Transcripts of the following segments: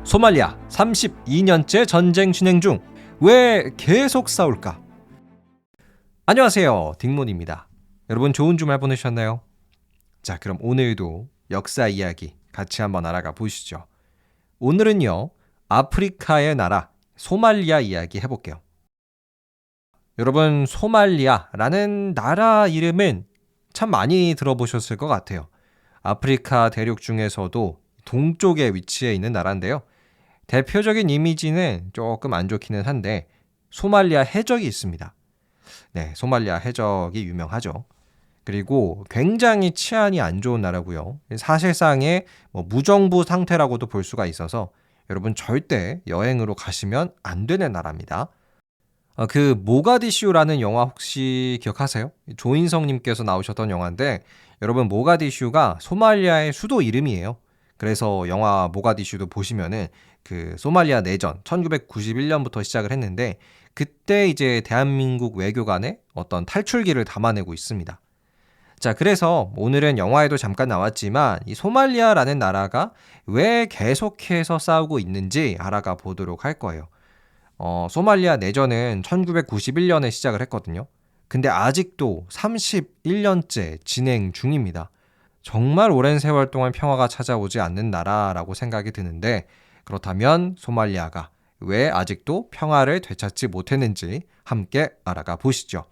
소말리아 32년째 전쟁 진행 중. 왜 계속 싸울까? 안녕하세요, 딩몬입니다. 여러분 좋은 주말 보내셨나요? 자, 그럼 오늘도 역사 이야기 같이 한번 알아가 보시죠. 오늘은요, 아프리카의 나라 소말리아 이야기 해볼게요. 여러분, 소말리아라는 나라 이름은 참 많이 들어보셨을 것 같아요. 아프리카 대륙 중에서도 동쪽에 위치해 있는 나라인데요. 대표적인 이미지는 조금 안 좋기는 한데 소말리아 해적이 있습니다. 네, 소말리아 해적이 유명하죠. 그리고 굉장히 치안이 안 좋은 나라고요. 사실상의 무정부 상태라고도 볼 수가 있어서 여러분 절대 여행으로 가시면 안 되는 나라입니다. 그 모가디슈라는 영화 혹시 기억하세요? 조인성님께서 나오셨던 영화인데 여러분 모가디슈가 소말리아의 수도 이름이에요. 그래서 영화 모가디슈도 보시면은 그 소말리아 내전 1991년부터 시작을 했는데 그때 이제 대한민국 외교관의 어떤 탈출기를 담아내고 있습니다. 자, 그래서 오늘은 영화에도 잠깐 나왔지만 이 소말리아라는 나라가 왜 계속해서 싸우고 있는지 알아가 보도록 할 거예요. 소말리아 내전은 1991년에 시작을 했거든요. 근데 아직도 31년째 진행 중입니다. 정말 오랜 세월 동안 평화가 찾아오지 않는 나라라고 생각이 드는데 그렇다면 소말리아가 왜 아직도 평화를 되찾지 못했는지 함께 알아가 보시죠.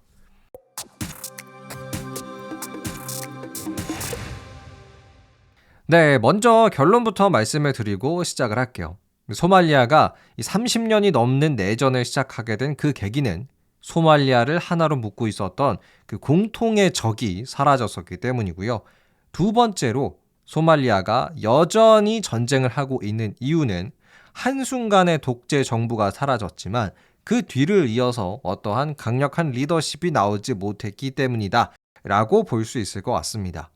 네, 먼저 결론부터 말씀을 드리고 시작을 할게요. 소말리아가 30년이 넘는 내전을 시작하게 된 그 계기는 소말리아를 하나로 묶고 있었던 그 공통의 적이 사라졌었기 때문이고요. 두 번째로 소말리아가 여전히 전쟁을 하고 있는 이유는 한순간에 독재 정부가 사라졌지만 그 뒤를 이어서 어떠한 강력한 리더십이 나오지 못했기 때문이다 라고 볼 수 있을 것 같습니다.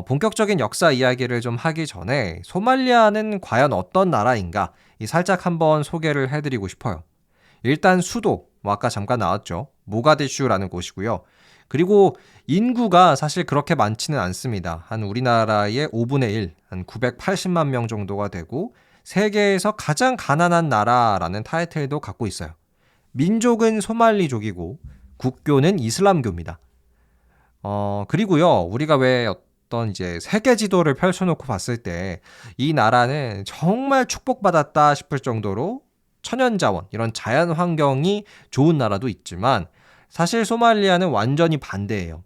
본격적인 역사 이야기를 좀 하기 전에 소말리아는 과연 어떤 나라인가 살짝 한번 소개를 해드리고 싶어요. 일단 수도, 아까 잠깐 나왔죠. 모가디슈라는 곳이고요. 그리고 인구가 사실 그렇게 많지는 않습니다. 한 우리나라의 5분의 1, 한 980만 명 정도가 되고 세계에서 가장 가난한 나라라는 타이틀도 갖고 있어요. 민족은 소말리족이고 국교는 이슬람교입니다. 그리고요, 우리가 왜 어떤 이제 세계 지도를 펼쳐놓고 봤을 때 이 나라는 정말 축복받았다 싶을 정도로 천연자원, 이런 자연 환경이 좋은 나라도 있지만 사실 소말리아는 완전히 반대예요.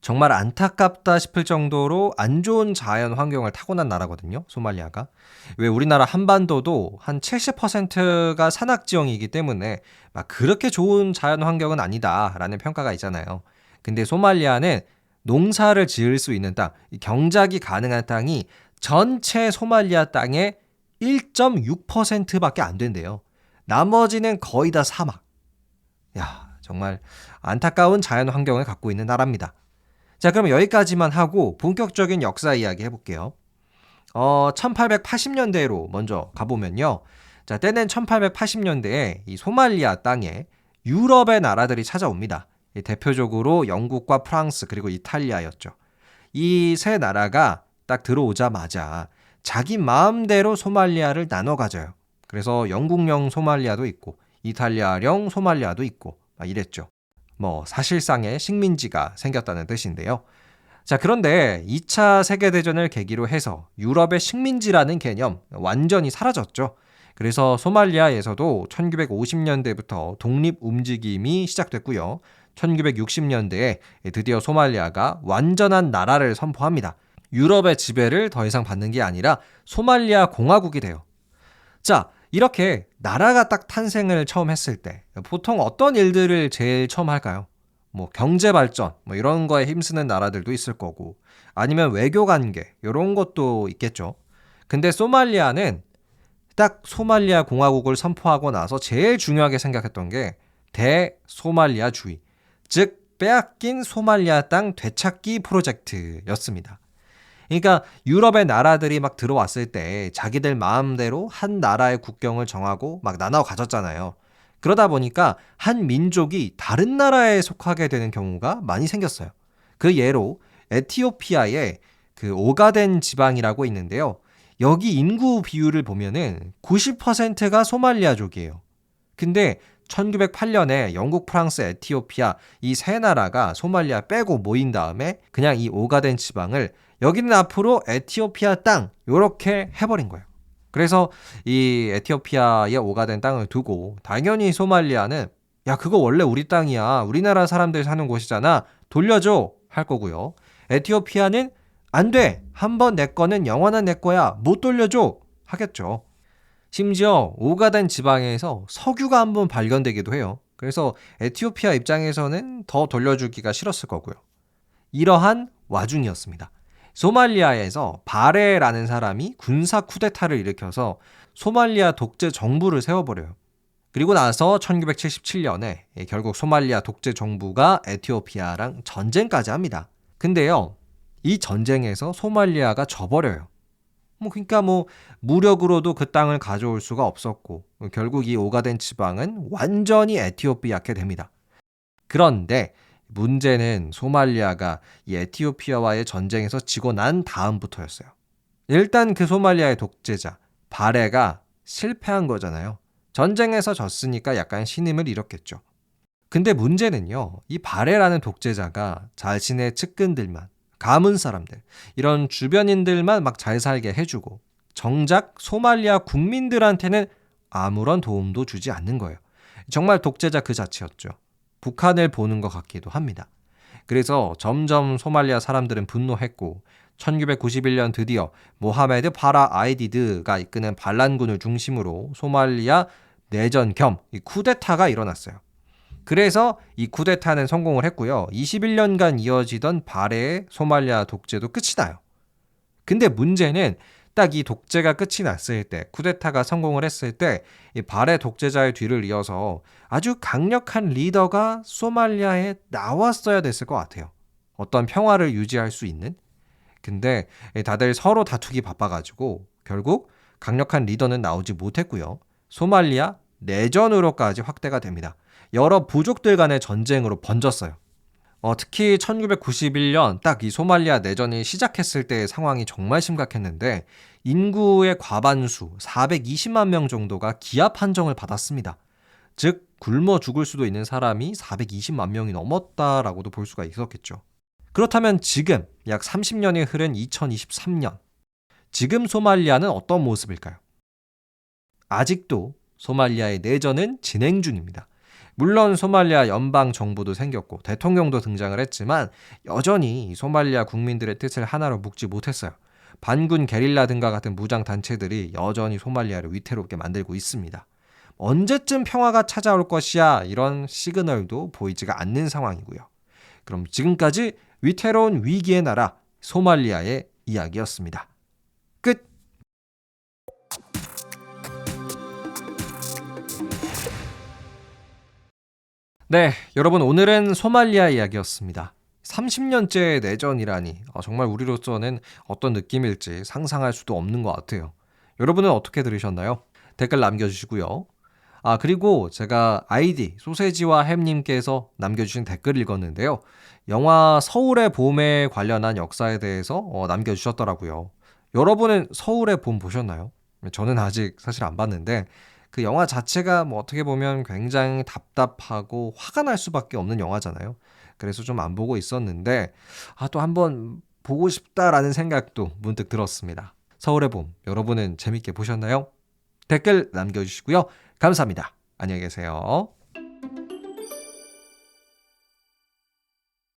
정말 안타깝다 싶을 정도로 안 좋은 자연 환경을 타고난 나라거든요, 소말리아가. 왜 우리나라 한반도도 한 70%가 산악지형이기 때문에 막 그렇게 좋은 자연 환경은 아니다라는 평가가 있잖아요. 근데 소말리아는 농사를 지을 수 있는 땅, 경작이 가능한 땅이 전체 소말리아 땅의 1.6%밖에 안 된대요. 나머지는 거의 다 사막. 야, 정말 안타까운 자연 환경을 갖고 있는 나라입니다. 자, 그럼 여기까지만 하고 본격적인 역사 이야기 해볼게요. 1880년대로 먼저 가보면요. 자, 때는 1880년대에 이 소말리아 땅에 유럽의 나라들이 찾아옵니다. 대표적으로 영국과 프랑스 그리고 이탈리아였죠. 이 세 나라가 딱 들어오자마자 자기 마음대로 소말리아를 나눠 가져요. 그래서 영국령 소말리아도 있고 이탈리아령 소말리아도 있고 막 이랬죠. 사실상의 식민지가 생겼다는 뜻인데요. 자, 그런데 2차 세계대전을 계기로 해서 유럽의 식민지라는 개념 완전히 사라졌죠. 그래서 소말리아에서도 1950년대부터 독립 움직임이 시작됐고요. 1960년대에 드디어 소말리아가 완전한 나라를 선포합니다. 유럽의 지배를 더 이상 받는 게 아니라 소말리아 공화국이 돼요. 자, 이렇게 나라가 딱 탄생을 처음 했을 때 보통 어떤 일들을 제일 처음 할까요? 경제 발전 이런 거에 힘쓰는 나라들도 있을 거고 아니면 외교 관계 이런 것도 있겠죠. 근데 소말리아는 딱 소말리아 공화국을 선포하고 나서 제일 중요하게 생각했던 게 대소말리아주의, 즉 빼앗긴 소말리아 땅 되찾기 프로젝트였습니다. 그러니까 유럽의 나라들이 막 들어왔을 때 자기들 마음대로 한 나라의 국경을 정하고 막 나눠 가졌잖아요. 그러다 보니까 한 민족이 다른 나라에 속하게 되는 경우가 많이 생겼어요. 그 예로 에티오피아의 그 오가덴 지방이라고 있는데요. 여기 인구 비율을 보면은 90%가 소말리아족이에요. 근데 1908년에 영국, 프랑스, 에티오피아 이 세 나라가 소말리아 빼고 모인 다음에 그냥 이 오가덴 지방을 여기는 앞으로 에티오피아 땅 요렇게 해버린 거예요. 그래서 이 에티오피아의 오가덴 땅을 두고 당연히 소말리아는 야 그거 원래 우리 땅이야. 우리나라 사람들 사는 곳이잖아. 돌려줘 할 거고요. 에티오피아는 안 돼. 한번 내 거는 영원한 내 거야. 못 돌려줘 하겠죠. 심지어 오가덴 지방에서 석유가 한번 발견되기도 해요. 그래서 에티오피아 입장에서는 더 돌려주기가 싫었을 거고요. 이러한 와중이었습니다. 소말리아에서 바레라는 사람이 군사 쿠데타를 일으켜서 소말리아 독재 정부를 세워버려요. 그리고 나서 1977년에 결국 소말리아 독재 정부가 에티오피아랑 전쟁까지 합니다. 근데요, 이 전쟁에서 소말리아가 져버려요. 그러니까 무력으로도 그 땅을 가져올 수가 없었고 결국 이 오가덴 지방은 완전히 에티오피아게 됩니다. 그런데 문제는 소말리아가 이 에티오피아와의 전쟁에서 지고 난 다음부터였어요. 일단 그 소말리아의 독재자 바레가 실패한 거잖아요. 전쟁에서 졌으니까 약간 신임을 잃었겠죠. 근데 문제는요, 이 바레라는 독재자가 자신의 측근들만, 가문 사람들, 이런 주변인들만 막 잘 살게 해주고 정작 소말리아 국민들한테는 아무런 도움도 주지 않는 거예요. 정말 독재자 그 자체였죠. 북한을 보는 것 같기도 합니다. 그래서 점점 소말리아 사람들은 분노했고 1991년 드디어 모하메드 파라 아이디드가 이끄는 반란군을 중심으로 소말리아 내전 겸 쿠데타가 일어났어요. 그래서 이 쿠데타는 성공을 했고요. 21년간 이어지던 바레의 소말리아 독재도 끝이 나요. 근데 문제는 딱 이 독재가 끝이 났을 때, 쿠데타가 성공을 했을 때 이 바레 독재자의 뒤를 이어서 아주 강력한 리더가 소말리아에 나왔어야 됐을 것 같아요. 어떤 평화를 유지할 수 있는? 근데 다들 서로 다투기 바빠가지고 결국 강력한 리더는 나오지 못했고요. 소말리아 내전으로까지 확대가 됩니다. 여러 부족들 간의 전쟁으로 번졌어요. 특히 1991년 딱 이 소말리아 내전이 시작했을 때의 상황이 정말 심각했는데 인구의 과반수 420만 명 정도가 기아 판정을 받았습니다. 즉 굶어 죽을 수도 있는 사람이 420만 명이 넘었다라고도 볼 수가 있었겠죠. 그렇다면 지금 약 30년이 흐른 2023년 지금 소말리아는 어떤 모습일까요? 아직도 소말리아의 내전은 진행 중입니다. 물론 소말리아 연방 정부도 생겼고 대통령도 등장을 했지만 여전히 소말리아 국민들의 뜻을 하나로 묶지 못했어요. 반군 게릴라 등과 같은 무장 단체들이 여전히 소말리아를 위태롭게 만들고 있습니다. 언제쯤 평화가 찾아올 것이야 이런 시그널도 보이지가 않는 상황이고요. 그럼 지금까지 위태로운 위기의 나라 소말리아의 이야기였습니다. 끝! 네, 여러분 오늘은 소말리아 이야기였습니다. 30년째 내전이라니 정말 우리로서는 어떤 느낌일지 상상할 수도 없는 것 같아요. 여러분은 어떻게 들으셨나요? 댓글 남겨주시고요. 그리고 제가 아이디 소세지와 햄님께서 남겨주신 댓글 읽었는데요. 영화 서울의 봄에 관련한 역사에 대해서 남겨주셨더라고요. 여러분은 서울의 봄 보셨나요? 저는 아직 사실 안 봤는데 그 영화 자체가 어떻게 보면 굉장히 답답하고 화가 날 수밖에 없는 영화잖아요. 그래서 좀 안 보고 있었는데 또 한번 보고 싶다라는 생각도 문득 들었습니다. 서울의 봄 여러분은 재밌게 보셨나요? 댓글 남겨주시고요. 감사합니다. 안녕히 계세요.